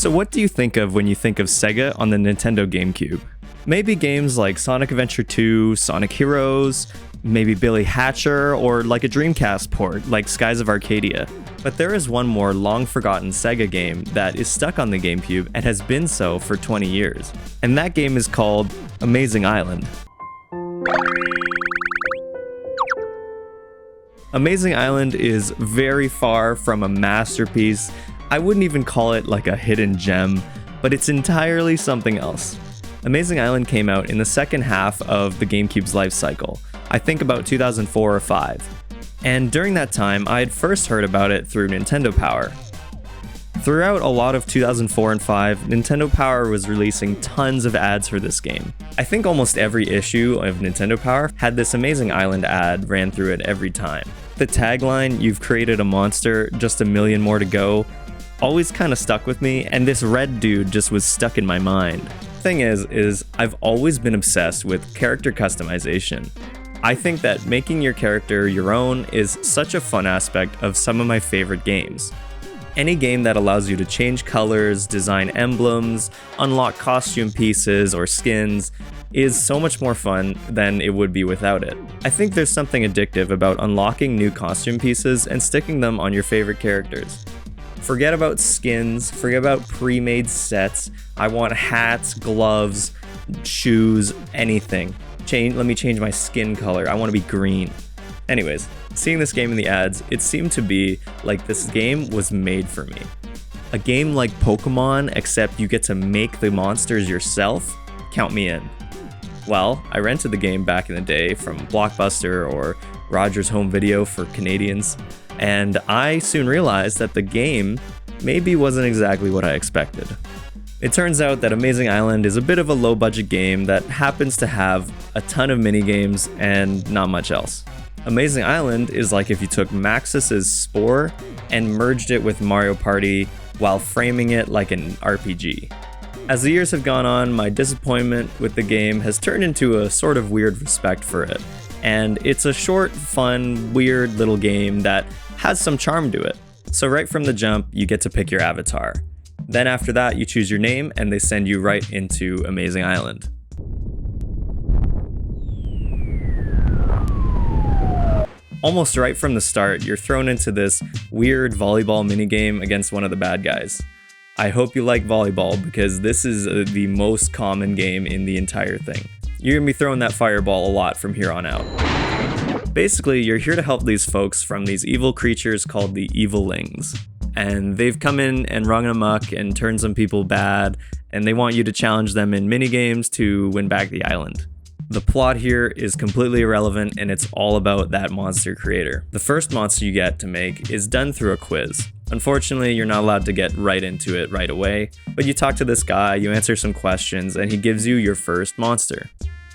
So what do you think of when you think of SEGA on the Nintendo Gamecube? Maybe games like Sonic Adventure 2, Sonic Heroes, maybe Billy Hatcher, or like a Dreamcast port like Skies of Arcadia. But there is one more long-forgotten SEGA game that is stuck on the GameCube and has been so for 20 years. And that game is called Amazing Island. Amazing Island is very far from a masterpiece. I wouldn't even call it like a hidden gem, but it's entirely something else. Amazing Island came out in the second half of the GameCube's life cycle, I think about 2004 or 5. And during that time, I had first heard about it through Nintendo Power. Throughout a lot of 2004 and 5, Nintendo Power was releasing tons of ads for this game. I think almost every issue of Nintendo Power had this Amazing Island ad ran through it every time. The tagline, "You've created a monster, just a million more to go," always kind of stuck with me, and this red dude just was stuck in my mind. Thing is I've always been obsessed with character customization. I think that making your character your own is such a fun aspect of some of my favorite games. Any game that allows you to change colors, design emblems, unlock costume pieces or skins is so much more fun than it would be without it. I think there's something addictive about unlocking new costume pieces and sticking them on your favorite characters. Forget about skins, forget about pre-made sets. I want hats, gloves, shoes, anything. Let me change my skin color. I want to be green. Anyways, seeing this game in the ads, it seemed to be like this game was made for me. A game like Pokemon, except you get to make the monsters yourself? Count me in. Well, I rented the game back in the day from Blockbuster or Rogers Home Video for Canadians, and I soon realized that the game maybe wasn't exactly what I expected. It turns out that Amazing Island is a bit of a low-budget game that happens to have a ton of minigames and not much else. Amazing Island is like if you took Maxis's Spore and merged it with Mario Party while framing it like an RPG. As the years have gone on, my disappointment with the game has turned into a sort of weird respect for it. And it's a short, fun, weird little game that has some charm to it. So right from the jump, you get to pick your avatar. Then after that, you choose your name and they send you right into Amazing Island. Almost right from the start, you're thrown into this weird volleyball minigame against one of the bad guys. I hope you like volleyball because this is the most common game in the entire thing. You're gonna be throwing that fireball a lot from here on out. Basically, you're here to help these folks from these evil creatures called the Evilings. And they've come in and run amok and turned some people bad, and they want you to challenge them in minigames to win back the island. The plot here is completely irrelevant and it's all about that monster creator. The first monster you get to make is done through a quiz. Unfortunately, you're not allowed to get right into it right away, but you talk to this guy, you answer some questions, and he gives you your first monster.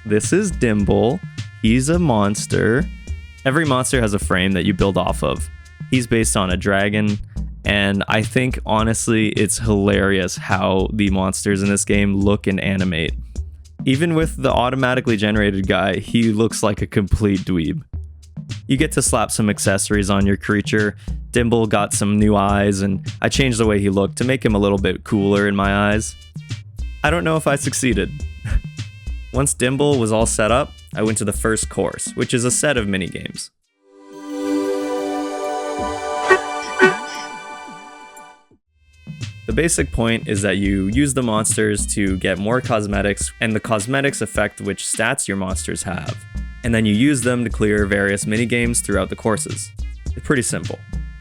This is Dimble. He's a monster. Every monster has a frame that you build off of. He's based on a dragon, and I think honestly it's hilarious how the monsters in this game look and animate. Even with the automatically generated guy, he looks like a complete dweeb. You get to slap some accessories on your creature. Dimble got some new eyes, and I changed the way he looked to make him a little bit cooler in my eyes. I don't know if I succeeded. Once Dimble was all set up, I went to the first course, which is a set of minigames. The basic point is that you use the monsters to get more cosmetics, and the cosmetics affect which stats your monsters have. And then you use them to clear various minigames throughout the courses. It's pretty simple.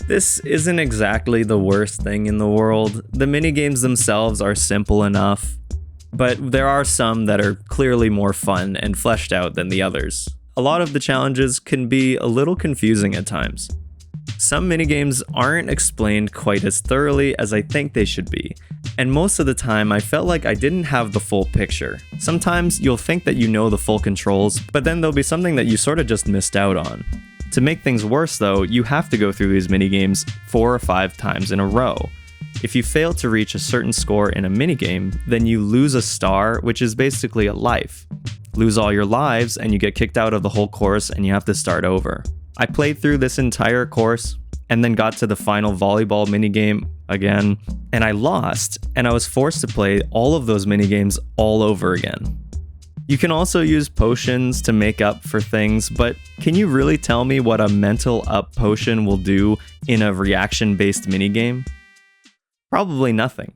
This isn't exactly the worst thing in the world. The minigames themselves are simple enough, but there are some that are clearly more fun and fleshed out than the others. A lot of the challenges can be a little confusing at times. Some minigames aren't explained quite as thoroughly as I think they should be, and most of the time I felt like I didn't have the full picture. Sometimes you'll think that you know the full controls, but then there'll be something that you sort of just missed out on. To make things worse though, you have to go through these minigames 4 or 5 times in a row. If you fail to reach a certain score in a minigame, then you lose a star, which is basically a life. Lose all your lives and you get kicked out of the whole course and you have to start over. I played through this entire course and then got to the final volleyball minigame again, and I lost, and I was forced to play all of those minigames all over again. You can also use potions to make up for things, but can you really tell me what a mental up potion will do in a reaction-based minigame? Probably nothing.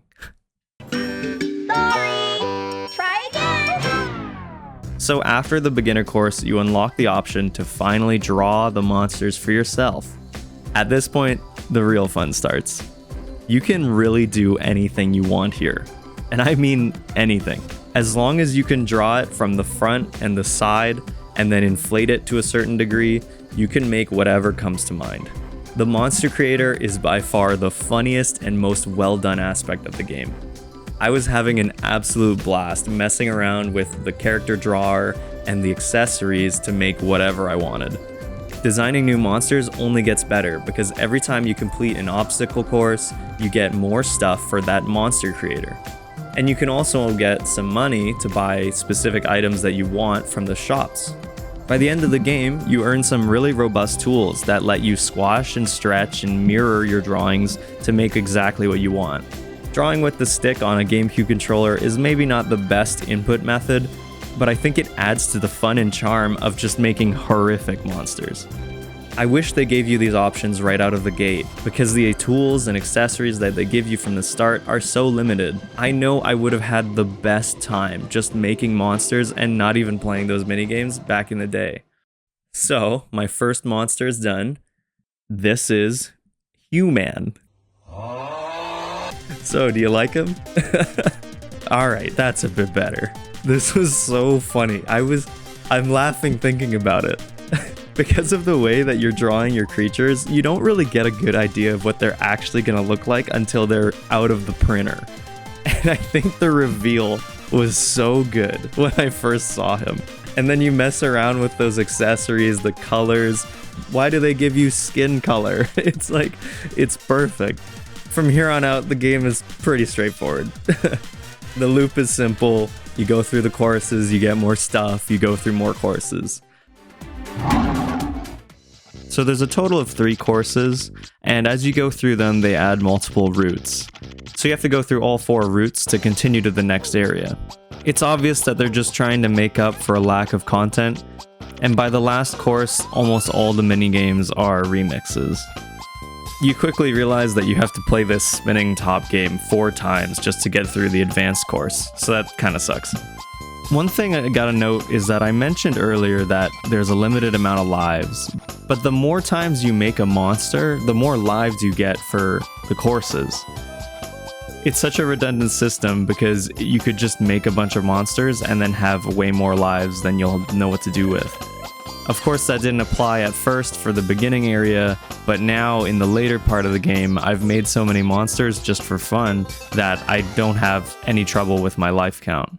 So after the beginner course, you unlock the option to finally draw the monsters for yourself. At this point, the real fun starts. You can really do anything you want here. And I mean anything. As long as you can draw it from the front and the side, and then inflate it to a certain degree, you can make whatever comes to mind. The monster creator is by far the funniest and most well done aspect of the game. I was having an absolute blast messing around with the character drawer and the accessories to make whatever I wanted. Designing new monsters only gets better because every time you complete an obstacle course, you get more stuff for that monster creator. And you can also get some money to buy specific items that you want from the shops. By the end of the game, you earn some really robust tools that let you squash and stretch and mirror your drawings to make exactly what you want. Drawing with the stick on a Gamecube controller is maybe not the best input method, but I think it adds to the fun and charm of just making horrific monsters. I wish they gave you these options right out of the gate, because the tools and accessories that they give you from the start are so limited. I know I would have had the best time just making monsters and not even playing those minigames back in the day. So, my first monster is done. This is Human. So, do you like him? Alright, that's a bit better. This was so funny. I'm laughing thinking about it. Because of the way that you're drawing your creatures, you don't really get a good idea of what they're actually going to look like until they're out of the printer. And I think the reveal was so good when I first saw him. And then you mess around with those accessories, the colors. Why do they give you skin color? It's perfect. From here on out, the game is pretty straightforward. The loop is simple. You go through the courses, you get more stuff, you go through more courses. So there's a total of 3 courses, and as you go through them, they add multiple routes. So you have to go through all 4 routes to continue to the next area. It's obvious that they're just trying to make up for a lack of content, and by the last course, almost all the minigames are remixes. You quickly realize that you have to play this spinning top game 4 times just to get through the advanced course, so that kinda sucks. One thing I gotta note is that I mentioned earlier that there's a limited amount of lives, but the more times you make a monster, the more lives you get for the courses. It's such a redundant system because you could just make a bunch of monsters and then have way more lives than you'll know what to do with. Of course, that didn't apply at first for the beginning area, but now in the later part of the game, I've made so many monsters just for fun that I don't have any trouble with my life count.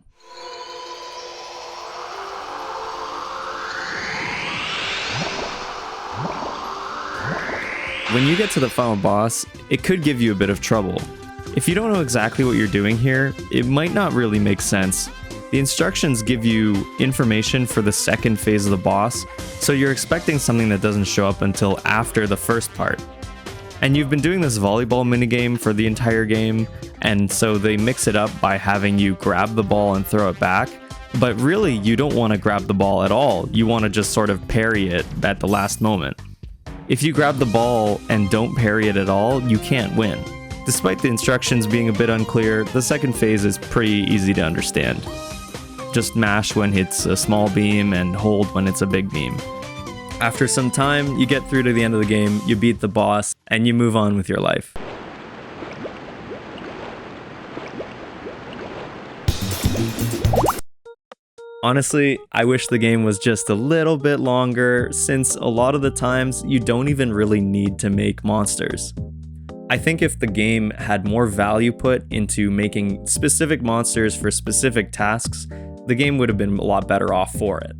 When you get to the final boss, it could give you a bit of trouble. If you don't know exactly what you're doing here, it might not really make sense. The instructions give you information for the second phase of the boss, so you're expecting something that doesn't show up until after the first part. And you've been doing this volleyball minigame for the entire game, and so they mix it up by having you grab the ball and throw it back, but really you don't want to grab the ball at all, you want to just sort of parry it at the last moment. If you grab the ball and don't parry it at all, you can't win. Despite the instructions being a bit unclear, the second phase is pretty easy to understand. Just mash when it's a small beam and hold when it's a big beam. After some time, you get through to the end of the game, you beat the boss, and you move on with your life. Honestly, I wish the game was just a little bit longer, since a lot of the times you don't even really need to make monsters. I think if the game had more value put into making specific monsters for specific tasks, the game would have been a lot better off for it.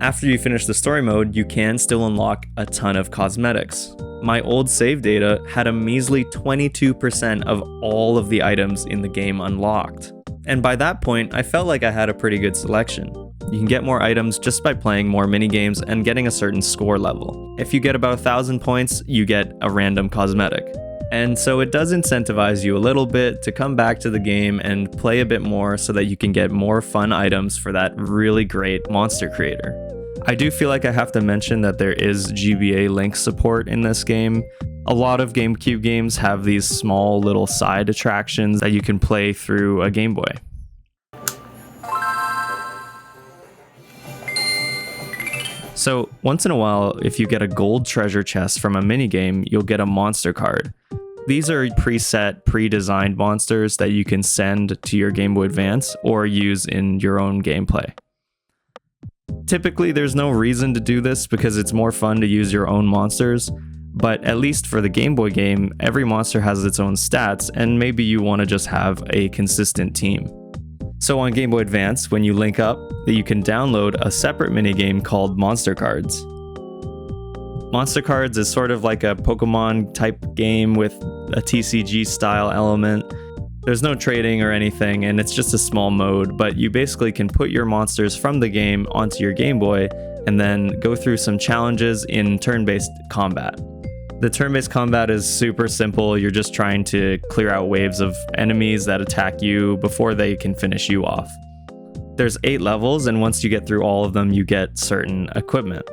After you finish the story mode, you can still unlock a ton of cosmetics. My old save data had a measly 22% of all of the items in the game unlocked. And by that point, I felt like I had a pretty good selection. You can get more items just by playing more minigames and getting a certain score level. If you get about 1,000 points, you get a random cosmetic. And so it does incentivize you a little bit to come back to the game and play a bit more so that you can get more fun items for that really great monster creator. I do feel like I have to mention that there is GBA link support in this game. A lot of GameCube games have these small little side attractions that you can play through a Game Boy. So once in a while, if you get a gold treasure chest from a minigame, you'll get a monster card. These are preset, pre-designed monsters that you can send to your Game Boy Advance or use in your own gameplay. Typically, there's no reason to do this because it's more fun to use your own monsters, but at least for the Game Boy game, every monster has its own stats, and maybe you want to just have a consistent team. So on Game Boy Advance, when you link up, you can download a separate minigame called Monster Cards. Monster Cards is sort of like a Pokemon type game with a TCG style element. There's no trading or anything, and it's just a small mode, but you basically can put your monsters from the game onto your Game Boy and then go through some challenges in turn-based combat. The turn-based combat is super simple. You're just trying to clear out waves of enemies that attack you before they can finish you off. There's 8 levels, and once you get through all of them, you get certain equipment.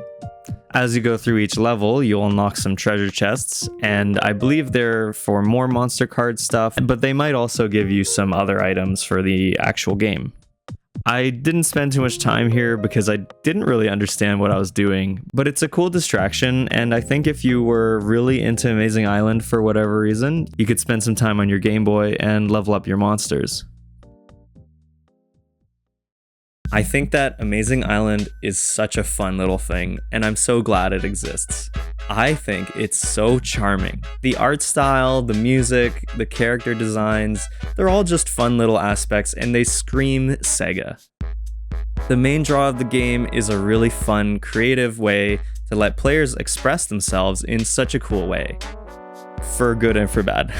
As you go through each level, you'll unlock some treasure chests, and I believe they're for more monster card stuff, but they might also give you some other items for the actual game. I didn't spend too much time here because I didn't really understand what I was doing, but it's a cool distraction, and I think if you were really into Amazing Island for whatever reason, you could spend some time on your Game Boy and level up your monsters. I think that Amazing Island is such a fun little thing, and I'm so glad it exists. I think it's so charming. The art style, the music, the character designs, they're all just fun little aspects, and they scream SEGA. The main draw of the game is a really fun, creative way to let players express themselves in such a cool way. For good and for bad.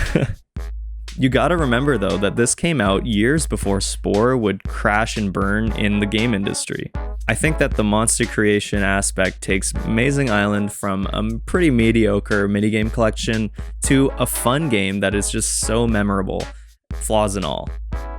You gotta remember though that this came out years before Spore would crash and burn in the game industry. I think that the monster creation aspect takes Amazing Island from a pretty mediocre minigame collection to a fun game that is just so memorable, flaws and all.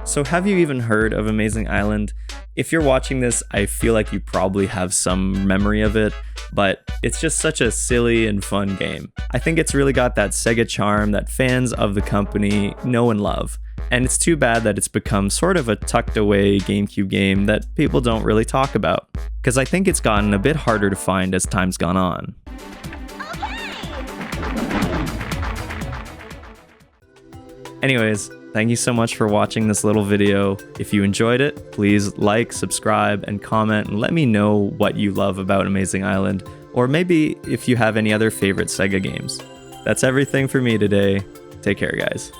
So have you even heard of Amazing Island? If you're watching this, I feel like you probably have some memory of it, but it's just such a silly and fun game. I think it's really got that SEGA charm that fans of the company know and love. And it's too bad that it's become sort of a tucked away GameCube game that people don't really talk about, because I think it's gotten a bit harder to find as time's gone on. Anyways, thank you so much for watching this little video. If you enjoyed it, please like, subscribe, and comment and let me know what you love about Amazing Island, or maybe if you have any other favorite SEGA games. That's everything for me today. Take care, guys.